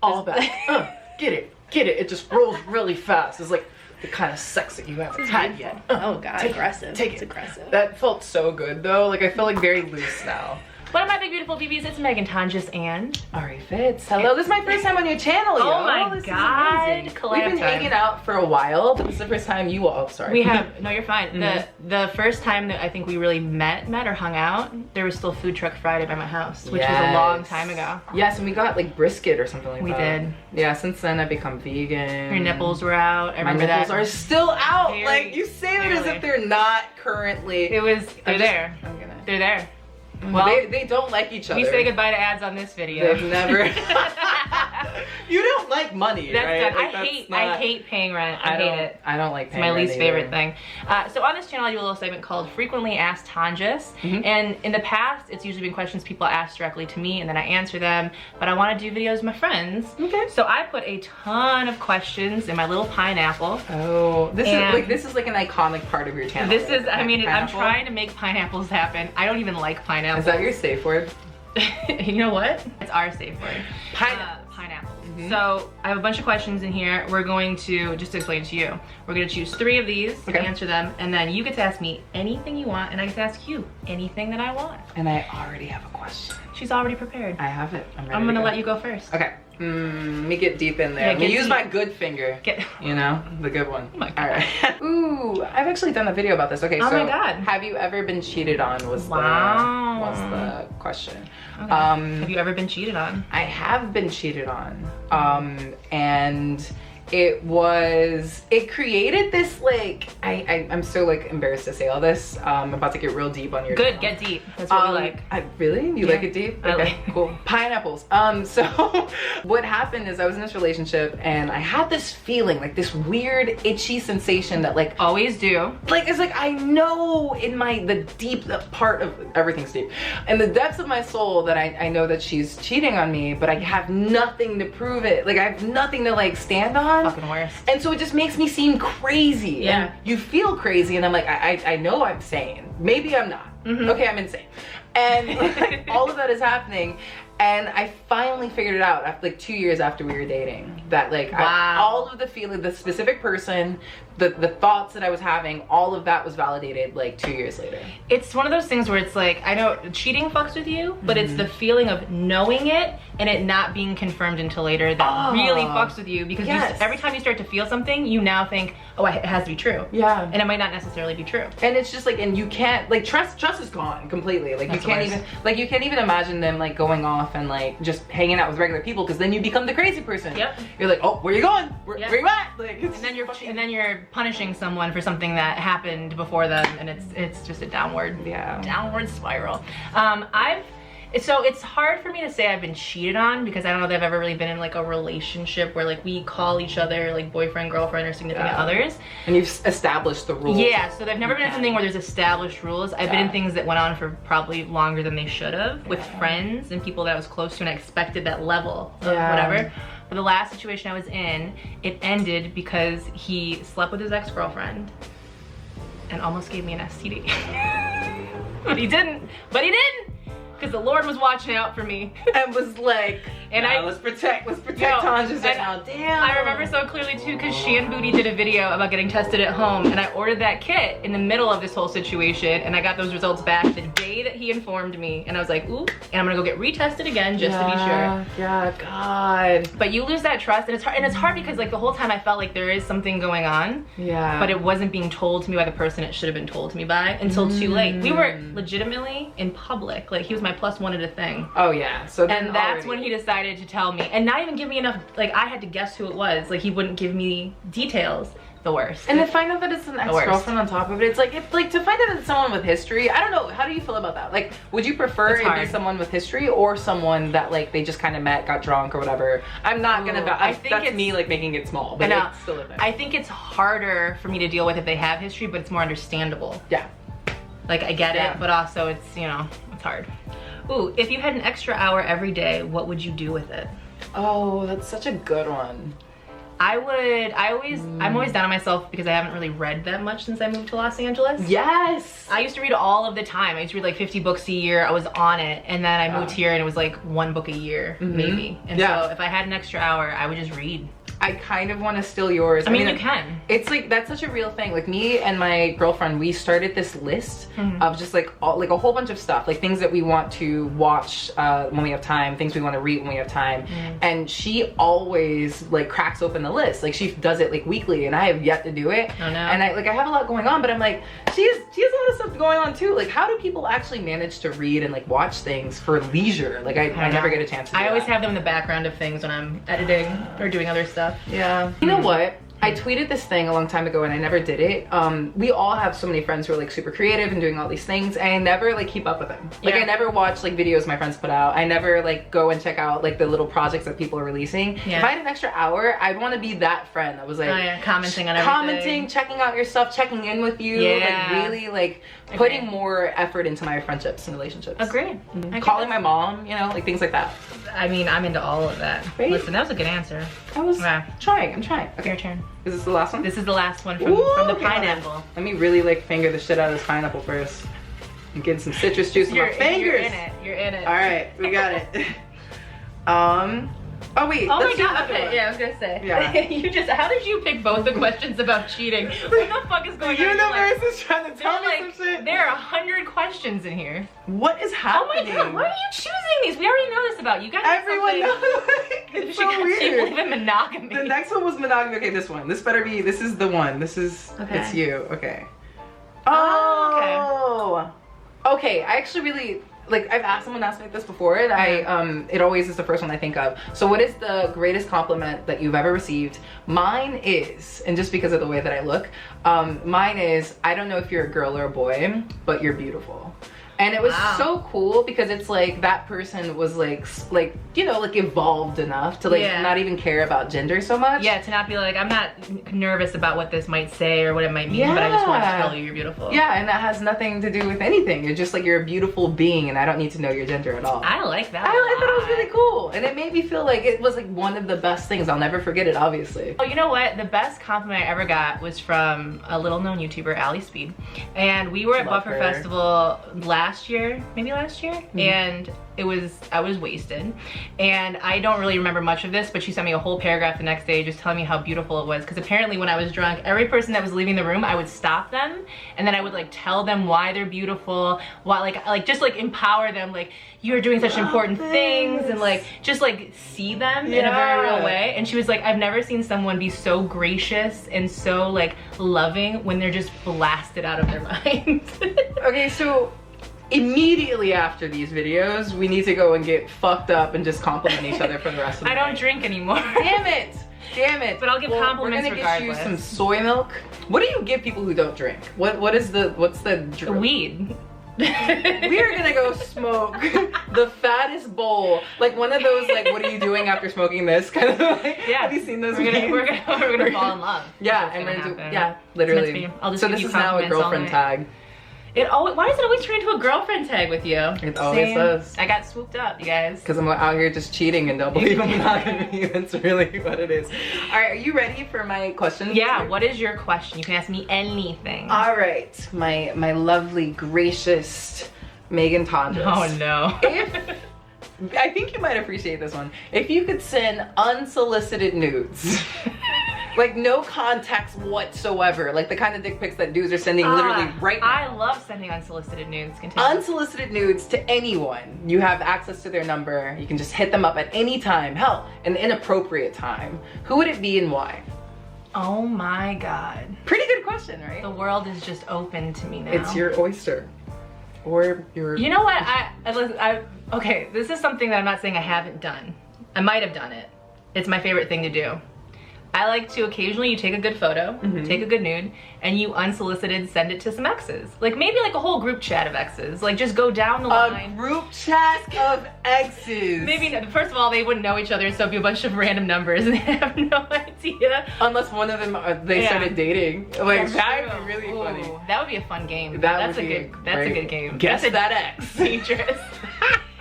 all back. Get it. It just rolls really fast. It's like the kind of sex that you haven't had yet. Oh God, aggressive. It's aggressive. That felt so good though. Like I feel like very loose now. What up, my big beautiful BBs? It's Meghan, Tonjes, and Ari Fitz. Hello, this is my first time on your channel, yo. Oh my God, We've been hanging out for a while, but this is the first time you all. Oh, sorry. We have. No, you're fine. The first time that I think we really met or hung out, there was still Food Truck Friday by my house, which was a long time ago. Yes, and we got like brisket or something like that. We did. Yeah, since then I've become vegan. Your nipples were out. I remember nipples are still out. Very like you say it as if they're not currently. It was. They're there. They're there. Well, they don't like each other. We say goodbye to ads on this video. They've never. You don't like money, right? Like, I hate paying rent. I hate it. I don't like paying rent. It's my least favorite thing. So on this channel, I do a little segment called Frequently Asked Tonjes. And in the past, it's usually been questions people ask directly to me, and then I answer them. But I want to do videos with my friends. Okay. So I put a ton of questions in my little pineapple. Oh, this is like an iconic part of your channel. This is. I mean, I'm trying to make pineapples happen. I don't even like pineapples. Is that your safe word? You know what? It's our safe word. Pineapple. So I have a bunch of questions in here. We're going to, just to explain to you, we're going to choose 3 of these and answer them, and then you get to ask me anything you want, and I get to ask you anything that I want. And I already have a question. She's already prepared. I have it. I'm gonna let you go first. Okay. Let me get deep in there. Let me use my good finger. You know, the good one. Oh my God. All right. Ooh, I've actually done a video about this. Okay, oh so my God. Have you ever been cheated on? Was the question. Okay. Have you ever been cheated on? I have been cheated on. And it created this like, I'm so like embarrassed to say all this. I'm about to get real deep on your channel. Get deep. That's what we like. Really? You like it deep? Okay, like cool. Pineapples. So what happened is I was in this relationship and I had this feeling, like this weird itchy sensation that like always do. Like it's like I know in the deep part of everything's deep. In the depths of my soul that I know that she's cheating on me, but I have nothing to prove it. Like I have nothing to like stand on. Fucking worst. And so it just makes me seem crazy. Yeah. And you feel crazy and I'm like, I know I'm sane. Maybe I'm not. Okay, I'm insane. And like, all of that is happening. And I finally figured it out after like 2 years after we were dating that like all of the feeling, the specific person, the thoughts that I was having, all of that was validated like 2 years later. It's one of those things where it's like, I know cheating fucks with you, but it's the feeling of knowing it and it not being confirmed until later that really fucks with you, because every time you start to feel something, you now think, oh, it has to be true. Yeah. And it might not necessarily be true. And it's just like, and you can't, like trust is gone completely. Like you can't even imagine them like going off and like just hanging out with regular people, because then you become the crazy person. Yep. You're like, oh, where you going? Where you at? Like, and then you're punishing someone for something that happened before them, and it's just a downward spiral. So it's hard for me to say I've been cheated on, because I don't know that I've ever really been in like a relationship where like we call each other like boyfriend, girlfriend, or significant others. And you've established the rules. Yeah, so they've never been in something where there's established rules. I've been in things that went on for probably longer than they should have, with friends and people that I was close to, and I expected that level of whatever. But the last situation I was in, it ended because he slept with his ex-girlfriend and almost gave me an STD. But he didn't. Because the Lord was watching out for me and was like, let's protect Tonjes right now. Damn. I remember so clearly too, because she and Booty did a video about getting tested at home, and I ordered that kit in the middle of this whole situation, and I got those results back the day that he informed me, and I was like, ooh, and I'm gonna go get retested again just to be sure. Yeah, God. But you lose that trust, and it's hard because like the whole time I felt like there is something going on. Yeah. But it wasn't being told to me by the person it should have been told to me by until too late. We were legitimately in public, like he was my +1 at a thing. Oh yeah. So then and that's when he decided to tell me, and not even give me enough, like I had to guess who it was. Like he wouldn't give me details. The worst. And to find out that it's an ex-girlfriend on top of it, it's like to find out that it's someone with history. I don't know, how do you feel about that? Like, would you prefer it be someone with history or someone that like they just kind of met, got drunk or whatever? I'm not gonna, I think that's me like making it small, but it's still a thing. I think it's harder for me to deal with if they have history, but it's more understandable. Yeah. Like I get it, but also it's, you know, it's hard. Ooh, if you had an extra hour every day, what would you do with it? Oh, that's such a good one. I'm always down on myself because I haven't really read that much since I moved to Los Angeles. Yes. I used to read all of the time. I used to read like 50 books a year. I was on it. And then I moved here and it was like 1 book a year, maybe. And so if I had an extra hour, I would just read. I kind of want to steal yours. I mean, you can. It's like, that's such a real thing. Like me and my girlfriend, we started this list of just like a whole bunch of stuff, like things that we want to watch when we have time, things we want to read when we have time. And she always like cracks open the list. Like she does it like weekly, and I have yet to do it. Oh no. And I have a lot going on, but I'm like, she has a lot of stuff going on too. Like how do people actually manage to read and like watch things for leisure? Like I never get a chance to do I always that. have them in the background of things when I'm editing or doing other stuff. Yeah. You know what? I tweeted this thing a long time ago and I never did it. We all have so many friends who are like super creative and doing all these things, and I never like keep up with them. Like I never watch like videos my friends put out. I never like go and check out like the little projects that people are releasing. If I had an extra hour, I'd want to be that friend that was like commenting on everything. Commenting, checking out your stuff, checking in with you. Like really like putting more effort into my friendships and relationships. Agreed. Calling my mom, you know, like things like that. I mean, I'm into all of that. Right? Listen, that was a good answer. I was trying. I'm trying. Okay. Your turn. Is this the last one? This is the last one from the pineapple. Let me really like finger the shit out of this pineapple first. I'm getting some citrus juice in my fingers. You're in it. You're in it. All right, we got it. Oh wait. Oh my let's do god. another Okay. one. Yeah, I was gonna say. Yeah. How did you pick both the questions about cheating? What the fuck is going The on? universe is trying to tell me some shit. There are 100 questions in here. What is Oh happening? my god, why are you choosing these? We already know this about you. You guys. Everyone knows. It's so You weird. believe in monogamy. The next one was monogamy. Okay, this one. This better be. This is the one. This is. Okay. It's you. Okay. Oh, Okay. I actually really like. I've asked someone asked me this before, and it always is the first one I think of. So, what is the greatest compliment that you've ever received? Mine is, and just because of the way that I look, mine is, I don't know if you're a girl or a boy, but you're beautiful. And it was so cool because it's like that person was like you know, like evolved enough to like not even care about gender so much. Yeah, to not be like, I'm not nervous about what this might say or what it might mean, but I just want to tell you you're beautiful. Yeah, and that has nothing to do with anything. You're just like, you're a beautiful being, and I don't need to know your gender at all. I like that. I thought it was really cool, and it made me feel like it was like one of the best things. I'll never forget it, obviously. Oh, you know what? The best compliment I ever got was from a little known YouTuber, Ari Fitz. And we were at Buffer Festival maybe last year, and I was wasted, and I don't really remember much of this, but she sent me a whole paragraph the next day just telling me how beautiful it was, because apparently when I was drunk, every person that was leaving the room, I would stop them, and then I would like tell them why they're beautiful, why like just like empower them, like, you're doing such important things, and like just like see them in a very real way. And she was like, I've never seen someone be so gracious and so like loving when they're just blasted out of their minds. Okay, so immediately after these videos, we need to go and get fucked up and just compliment each other for the rest of the I night. don't drink anymore. Damn it! Damn it! But I'll give compliments regardless. We're gonna get you some soy milk. What do you give people who don't drink? What's the Weed. We are gonna go smoke the fattest bowl, like one of those like, what are you doing after smoking this kind of like. Yeah. Have you seen those? We're gonna fall in love. Yeah, and we're gonna literally. I'll just so give this you is now a compliments all girlfriend night. tag. Why does it always turn into a girlfriend tag with you? It always does. I got swooped up, you guys. Because I'm out here just cheating and don't believe in monogamy. That's really what it is. All right, are you ready for my questions? Yeah, what is your question? You can ask me anything. All right, my lovely, gracious Meghan Tonjes. Oh no. I think you might appreciate this one. If you could send unsolicited nudes, like no context whatsoever, like the kind of dick pics that dudes are sending literally right now. I love sending unsolicited nudes. Continue. Unsolicited nudes to anyone. You have access to their number. You can just hit them up at any time. Hell, an inappropriate time. Who would it be and why? Oh my god. Pretty good question, right? The world is just open to me now. It's your oyster. Or your... You know what? Okay, this is something that I'm not saying I haven't done. I might have done it. It's my favorite thing to do. I like to occasionally, you take a good photo, take a good nude, and you unsolicited send it to some exes. Like maybe like a whole group chat of exes. Like just go down the line. A group chat of exes. Maybe, first of all, they wouldn't know each other, so it'd be a bunch of random numbers and they have no idea. Unless one of them, they started dating. Like that would be really funny. Ooh, that would be a fun game. That's a good game. Guess That's that ex. dangerous.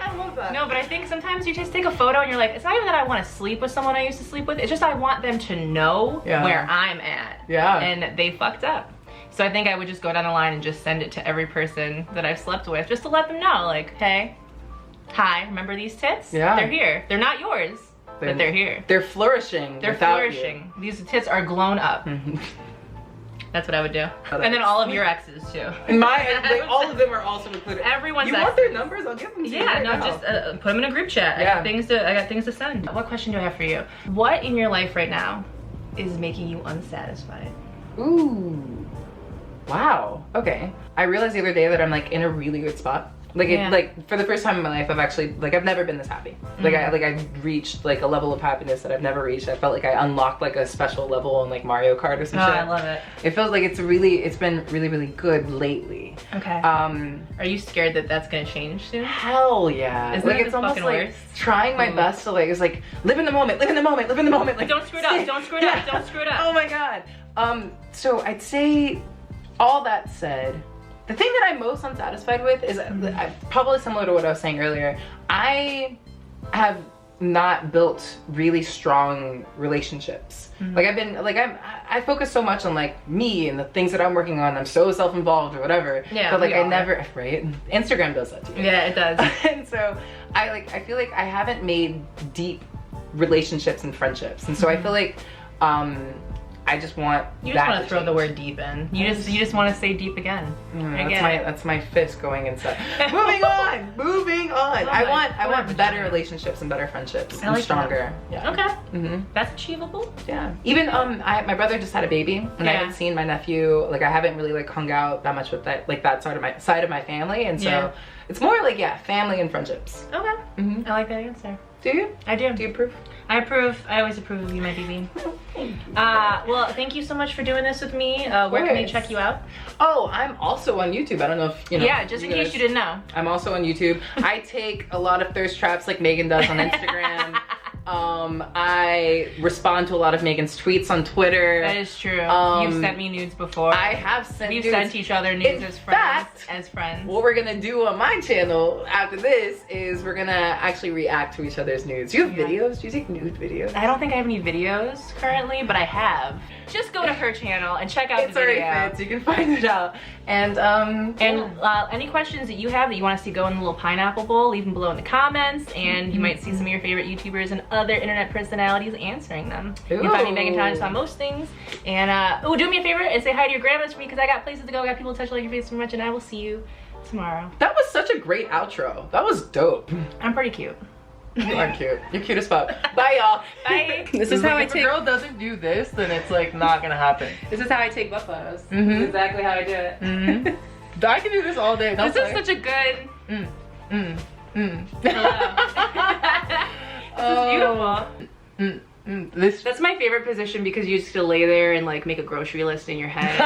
I love that. No, but I think sometimes you just take a photo and you're like, it's not even that I want to sleep with someone I used to sleep with. It's just I want them to know where I'm at. Yeah. And they fucked up. So I think I would just go down the line and just send it to every person that I've slept with, just to let them know, like, hey, hi, remember these tits? Yeah. They're here. They're not yours, but they're here. They're flourishing. They're flourishing. These tits are grown up. That's what I would do. And then all of your exes too. All of them are also included. Everyone's You want their numbers? I'll give them to you. Yeah, no, just put them in a group chat. Yeah. I got things to send. What question do I have for you? What in your life right now is making you unsatisfied? Ooh. Wow. Okay. I realized the other day that I'm like in a really good spot. Like for the first time in my life, I've actually I've never been this happy. I reached like a level of happiness that I've never reached. I felt like I unlocked like a special level on like Mario Kart or some shit. I love it. It feels like it's been really good lately. Okay. Are you scared that that's gonna change soon? Hell yeah. Isn't it's almost like trying my best to like, it's like live in the moment, live in the moment, live in the moment. Like don't screw it up, don't screw it up, don't screw it up. Oh my God. So I'd say, all that said, the thing that I'm most unsatisfied with is probably similar to what I was saying earlier. I have not built really strong relationships. I focus so much on like me and the things that I'm working on. I'm so self-involved or whatever. Yeah, but like I never, right? Instagram does that to you. Yeah, it does. And so I feel like I haven't made deep relationships and friendships. And so I feel like I just want you just want to throw the word deep in. You just want to say deep again. That's my fist going inside. Moving on. Oh I want better relationships and better friendships and stronger. That. Yeah. Okay. That's achievable. Yeah. Even my brother just had a baby, and I haven't seen my nephew. Like I haven't really like hung out that much with that side of my family, and so it's more like family and friendships. Okay. I like that answer. Do you? I do. Do you approve? I approve. I always approve of you, my baby. Well, thank you so much for doing this with me. Where can we check you out? Oh, I'm also on YouTube. I don't know if you know. Yeah, just in case you didn't know. I'm also on YouTube. I take a lot of thirst traps like Meghan does on Instagram. I respond to a lot of Meghan's tweets on Twitter. That is true. You've sent me nudes before. I have sent We've sent each other nudes as friends. What we're gonna do on my channel after this is we're gonna actually react to each other's nudes. Do you have videos? Do you take nude videos? I don't think I have any videos currently, but I have. Just go to her channel and check out the video. Ari Fitz. You can find it out. And any questions that you have that you want us to go in the little pineapple bowl, leave them below in the comments, and you might see some of your favorite YouTubers and other internet personalities answering them. You can find me Meghan Tonjes on most things. And do me a favor and say hi to your grandmas for me, because I got places to go. I got people to touch like your face so much, and I will see you tomorrow. That was such a great outro. That was dope. I'm pretty cute. You are cute. You're cute as fuck. Bye, y'all. Bye. This is how I take. If a girl doesn't do this, then it's like not gonna happen. This is how I take butt photos. This is exactly how I do it. I can do this all day. This is such a good. Hello. This is beautiful. That's my favorite position, because you just lay there and like make a grocery list in your head.